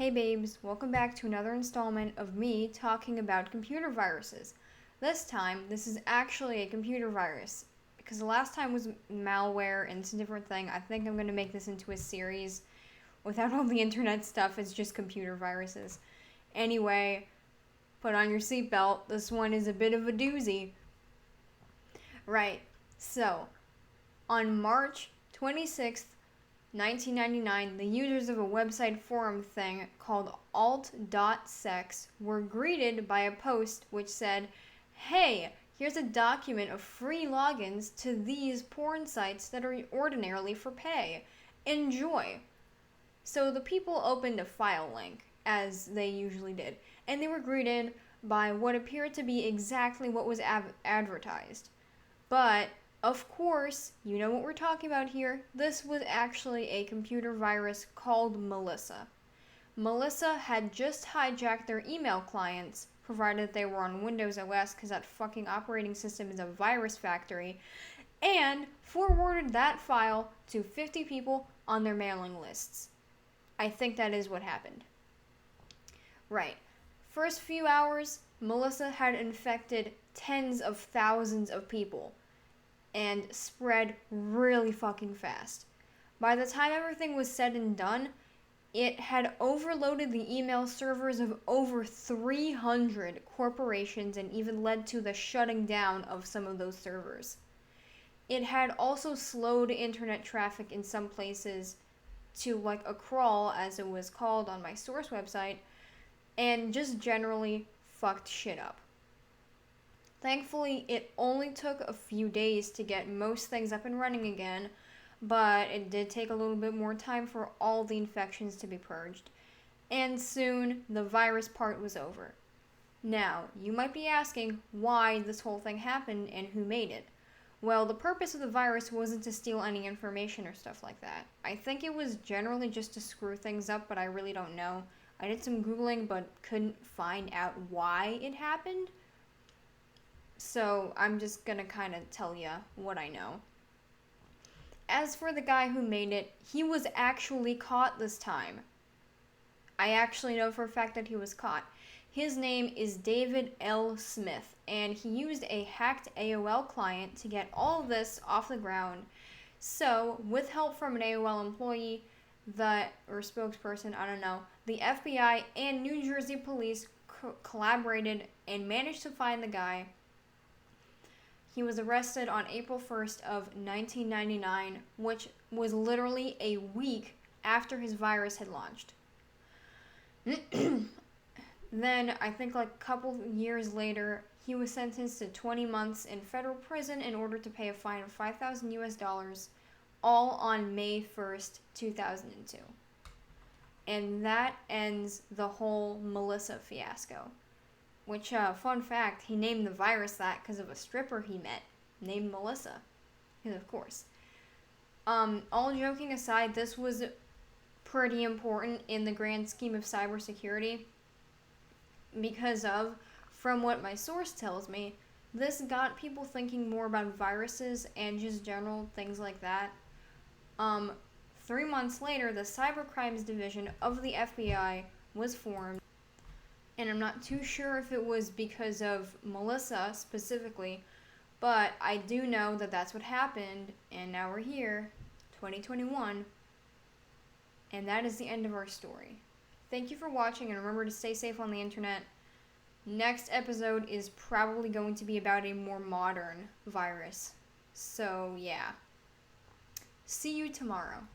Hey babes, welcome back to another installment of me talking about computer viruses. This time, this is actually a computer virus. Because the last time was malware and it's a different thing, I think I'm going to make this into a series. Without all the internet stuff, it's just computer viruses. Anyway, put on your seatbelt. This one is a bit of a doozy. Right, so, on March 26th, 1999, the users of a website forum thing called alt.sex were greeted by a post which said, "Hey, here's a document of free logins to these porn sites that are ordinarily for pay. Enjoy." So the people opened a file link, as they usually did, and they were greeted by what appeared to be exactly what was advertised. But of course, you know what we're talking about here. This was actually a computer virus called Melissa. Melissa had just hijacked their email clients, provided they were on Windows OS because that fucking operating system is a virus factory, and forwarded that file to 50 people on their mailing lists. I think that is what happened. Right. First few hours, Melissa had infected tens of thousands of people and spread really fucking fast. By the time everything was said and done, it had overloaded the email servers of over 300 corporations and even led to the shutting down of some of those servers. It had also slowed internet traffic in some places to like a crawl, as it was called on my source website, and just generally fucked shit up. Thankfully, it only took a few days to get most things up and running again, but it did take a little bit more time for all the infections to be purged. And soon, the virus part was over. Now, you might be asking why this whole thing happened and who made it. Well, the purpose of the virus wasn't to steal any information or stuff like that. I think it was generally just to screw things up, but I really don't know. I did some Googling, but couldn't find out why it happened. So I'm just gonna kind of tell you what I know. As for the guy who made it, he was actually caught this time. I actually know for a fact that he was caught. His name is David L. Smith, and he used a hacked AOL client to get all of this off the ground. So, with help from an AOL employee, or spokesperson, I don't know, the FBI and New Jersey police collaborated and managed to find the guy. He was arrested on April 1st of 1999, which was literally a week after his virus had launched. Then, I think like a couple years later, he was sentenced to 20 months in federal prison in order to pay a fine of 5,000 US dollars, all on May 1st, 2002. And that ends the whole Melissa fiasco. Which, fun fact, he named the virus that because of a stripper he met named Melissa. Because, of course. All joking aside, this was pretty important in the grand scheme of cybersecurity. Because from what my source tells me, this got people thinking more about viruses and just general things like that. 3 months later, the Cybercrimes Division of the FBI was formed. And I'm not too sure if it was because of Melissa specifically, but I do know that that's what happened, and now we're here, 2021, and that is the end of our story. Thank you for watching, and remember to stay safe on the internet. Next episode is probably going to be about a more modern virus. So, yeah. See you tomorrow.